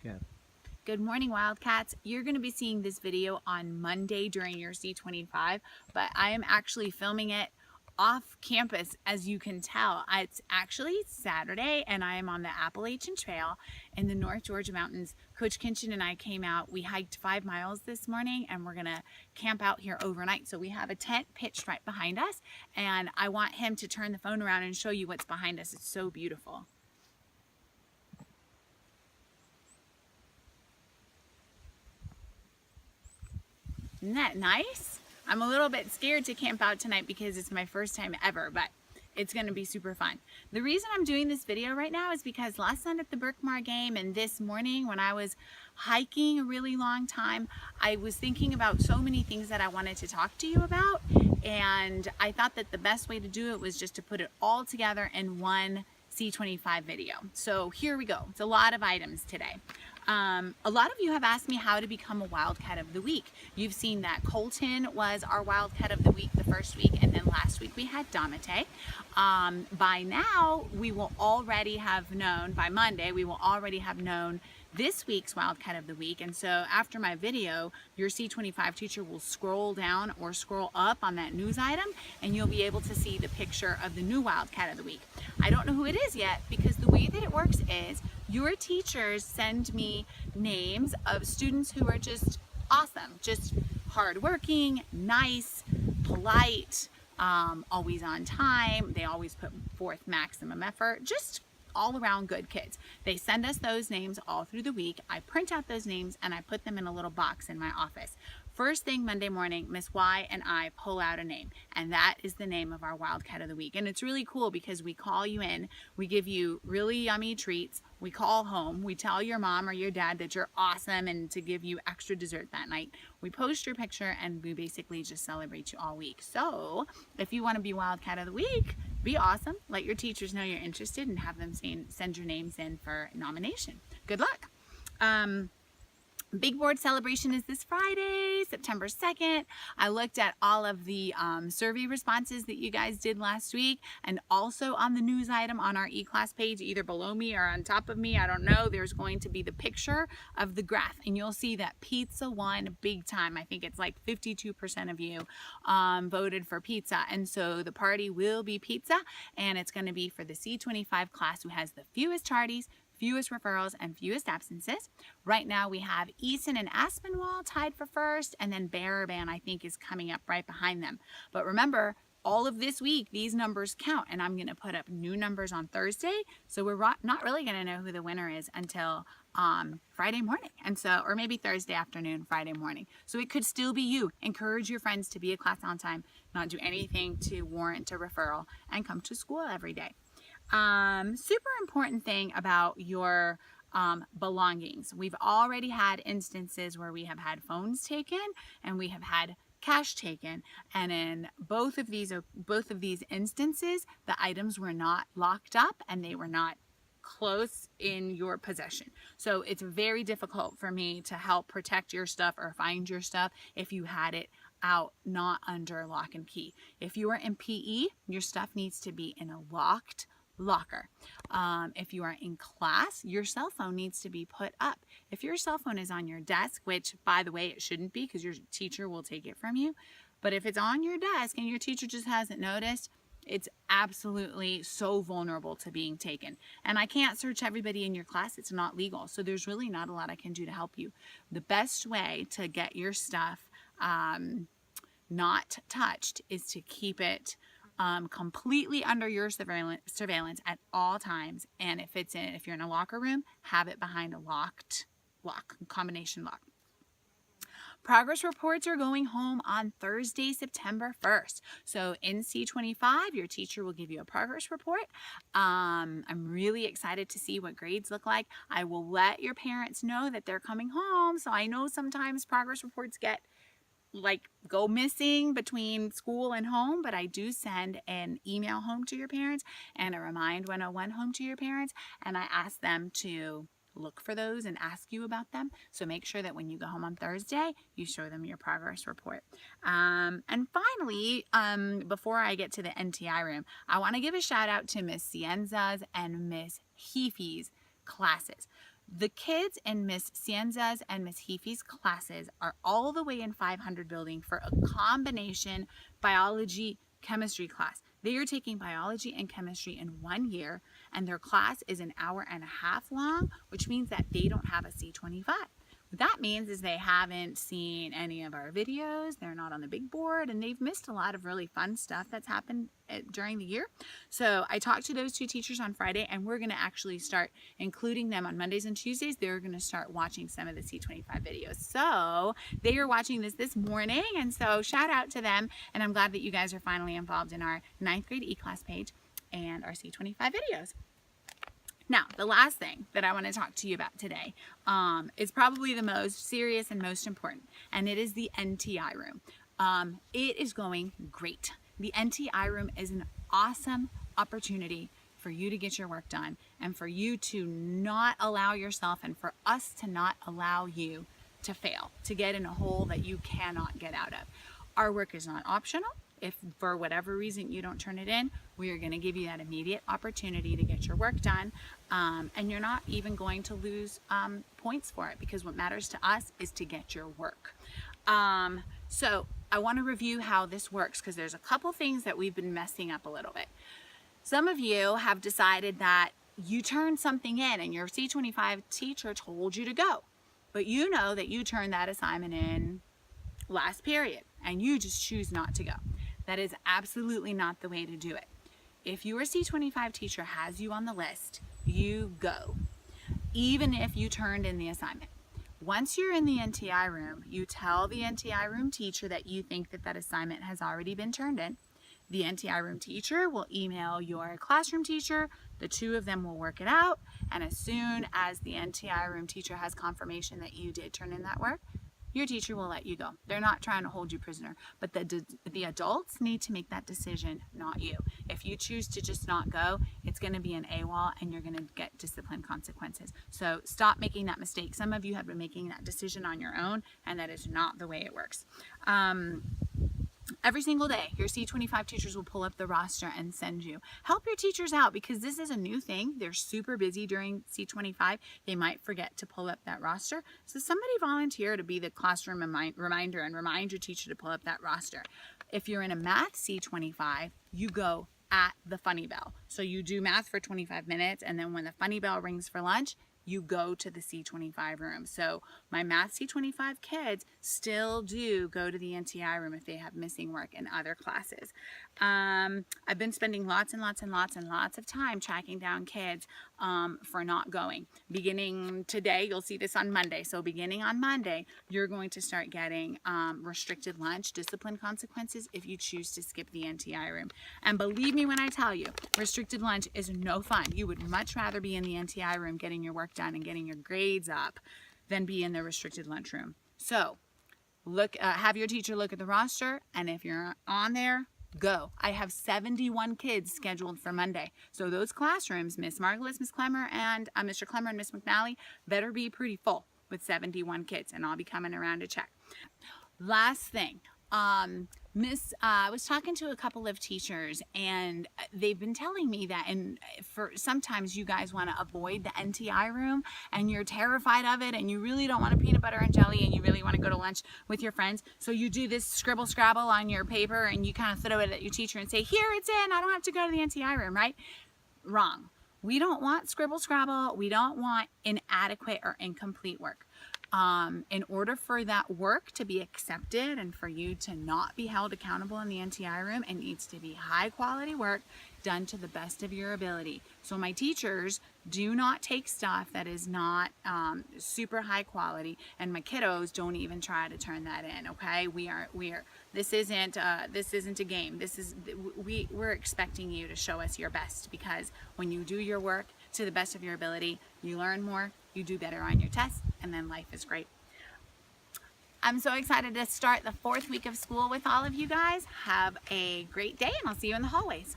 Good. Good morning, Wildcats. You're going to be seeing this video on Monday during your C25, but I am actually filming it off campus, as you can tell. It's actually Saturday, and I am on the Appalachian Trail in the North Georgia Mountains. Coach Kinchin and I came out. We hiked 5 miles this morning, and we're going to camp out here overnight. So we have a tent pitched right behind us, and I want him to turn the phone around and show you what's behind us. It's so beautiful. Isn't that nice? I'm a little bit scared to camp out tonight because it's my first time ever, but it's going to be super fun. The reason I'm doing this video right now is because last night at the Berkmar game and this morning when I was hiking a really long time, I was thinking about so many things that I wanted to talk to you about, and I thought that the best way to do it was just to put it all together in one C25 video. So here we go. It's a lot of items today. A lot of you have asked me how to become a Wildcat of the Week. You've seen that Colton was our Wildcat of the Week the first week, and then last week we had Damate. By now, we will already have known, by Monday, we will already have known this week's Wildcat of the Week. And so after my video, your C25 teacher will scroll down or scroll up on that news item, and you'll be able to see the picture of the new Wildcat of the Week. I don't know who it is yet, because the way that it works is your teachers send me names of students who are just awesome, just hardworking, nice, polite, always on time. They always put forth maximum effort, just all around good kids. They send us those names all through the week. I print out those names and I put them in a little box in my office. First thing Monday morning, Miss Y and I pull out a name, and that is the name of our Wildcat of the Week. And it's really cool because we call you in, we give you really yummy treats, we call home, we tell your mom or your dad that you're awesome and to give you extra dessert that night. We post your picture and we basically just celebrate you all week. So if you want to be Wildcat of the Week, be awesome. Let your teachers know you're interested and have them send your names in for nomination. Good luck. Big board celebration is this Friday, September 2nd. I looked at all of the survey responses that you guys did last week, and also on the news item on our eClass page, either below me or on top of me, I don't know, there's going to be the picture of the graph, and you'll see that pizza won big time. I think it's like 52% of you voted for pizza, and so the party will be pizza, and it's going to be for the C25 class who has the fewest tardies, fewest referrals, and fewest absences. Right now we have Easton and Aspinwall tied for first, and then Baraban I think is coming up right behind them. But remember, all of this week these numbers count, and I'm going to put up new numbers on Thursday, so we're not really going to know who the winner is until Friday morning, and so, or maybe Thursday afternoon, Friday morning. So it could still be you. Encourage your friends to be a class on time, not do anything to warrant a referral, and come to school every day. Super important thing about your belongings. We've already had instances where we have had phones taken and we have had cash taken, and in both of these instances the items were not locked up and they were not close in your possession. So it's very difficult for me to help protect your stuff or find your stuff if you had it out not under lock and key. If you are in PE, your stuff needs to be in a locked locker. If you are in class, your cell phone needs to be put up. If your cell phone is on your desk, which by the way it shouldn't be because your teacher will take it from you, but if it's on your desk and your teacher just hasn't noticed, it's absolutely so vulnerable to being taken. And I can't search everybody in your class, it's not legal, so there's really not a lot I can do to help you. The best way to get your stuff not touched is to keep it completely under your surveillance at all times. And if you're in a locker room, have it behind a locked lock, combination lock. Progress reports are going home on Thursday, September 1st. So in C25, your teacher will give you a progress report. I'm really excited to see what grades look like. I will let your parents know that they're coming home. So I know sometimes progress reports go missing between school and home, but I do send an email home to your parents and a Remind 101 home to your parents, and I ask them to look for those and ask you about them. So make sure that when you go home on Thursday, you show them your progress report. And finally, before I get to the NTI room, I want to give a shout out to Miss Cienza's and Miss Heafy's classes. The kids in Miss Cienza's and Miss Heafy's classes are all the way in 500 building for a combination biology chemistry class. They are taking biology and chemistry in 1 year, and their class is an hour and a half long, which means that they don't have a C25. What that means is they haven't seen any of our videos, they're not on the big board, and they've missed a lot of really fun stuff that's happened during the year. So I talked to those two teachers on Friday, and we're going to actually start including them on Mondays and Tuesdays. They're going to start watching some of the C25 videos. So they are watching this morning, and so shout out to them, and I'm glad that you guys are finally involved in our 9th grade e-class page and our C25 videos. Now, the last thing that I want to talk to you about today is probably the most serious and most important, and it is the NTI room. It is going great. The NTI room is an awesome opportunity for you to get your work done and for you to not allow yourself and for us to not allow you to fail, to get in a hole that you cannot get out of. Our work is not optional. If for whatever reason you don't turn it in, we are going to give you that immediate opportunity to get your work done, and you're not even going to lose points for it, because what matters to us is to get your work. So I want to review how this works, because there's a couple things that we've been messing up a little bit. Some of you have decided that you turned something in and your C25 teacher told you to go, but you know that you turned that assignment in last period and you just choose not to go. That is absolutely not the way to do it. If your C25 teacher has you on the list, you go, even if you turned in the assignment. Once you're in the NTI room, you tell the NTI room teacher that you think that assignment has already been turned in. The NTI room teacher will email your classroom teacher. The two of them will work it out, and as soon as the NTI room teacher has confirmation that you did turn in that work, your teacher will let you go. They're not trying to hold you prisoner, but the adults need to make that decision, not you. If you choose to just not go, it's going to be an AWOL and you're going to get discipline consequences. So stop making that mistake. Some of you have been making that decision on your own, and that is not the way it works. Every single day, your C25 teachers will pull up the roster and send you. Help your teachers out, because this is a new thing. They're super busy during C25. They might forget to pull up that roster. So somebody volunteer to be the classroom reminder and remind your teacher to pull up that roster. If you're in a math C25, you go at the funny bell. So you do math for 25 minutes, and then when the funny bell rings for lunch, you go to the C25 room. So my math C25 kids still do go to the NTI room if they have missing work in other classes. I've been spending lots of time tracking down kids for not going. Beginning today, you'll see this on Monday. So beginning on Monday, you're going to start getting restricted lunch, discipline consequences if you choose to skip the NTI room. And believe me when I tell you, restricted lunch is no fun. You would much rather be in the NTI room getting your work done and getting your grades up than be in the restricted lunchroom. So have your teacher look at the roster, and if you're on there, go. I have 71 kids scheduled for Monday. So those classrooms, Miss Margulis, Miss Clemmer, and Mr. Clemmer and Miss McNally, better be pretty full with 71 kids, and I'll be coming around to check. Last thing, I was talking to a couple of teachers, and they've been telling me that, and for sometimes you guys want to avoid the NTI room and you're terrified of it and you really don't want a peanut butter and jelly and you really want to go to lunch with your friends. So you do this scribble scrabble on your paper and you kind of throw it at your teacher and say, here, it's in, I don't have to go to the NTI room, right? Wrong. We don't want scribble scrabble. We don't want inadequate or incomplete work. In order for that work to be accepted and for you to not be held accountable in the NTI room, it needs to be high quality work done to the best of your ability. So my teachers do not take stuff that is not super high quality, and my kiddos don't even try to turn that in. Okay, this isn't a game. We're expecting you to show us your best, because when you do your work to the best of your ability, you learn more, you do better on your tests, and then life is great. I'm so excited to start the 4th week of school with all of you guys. Have a great day, and I'll see you in the hallways.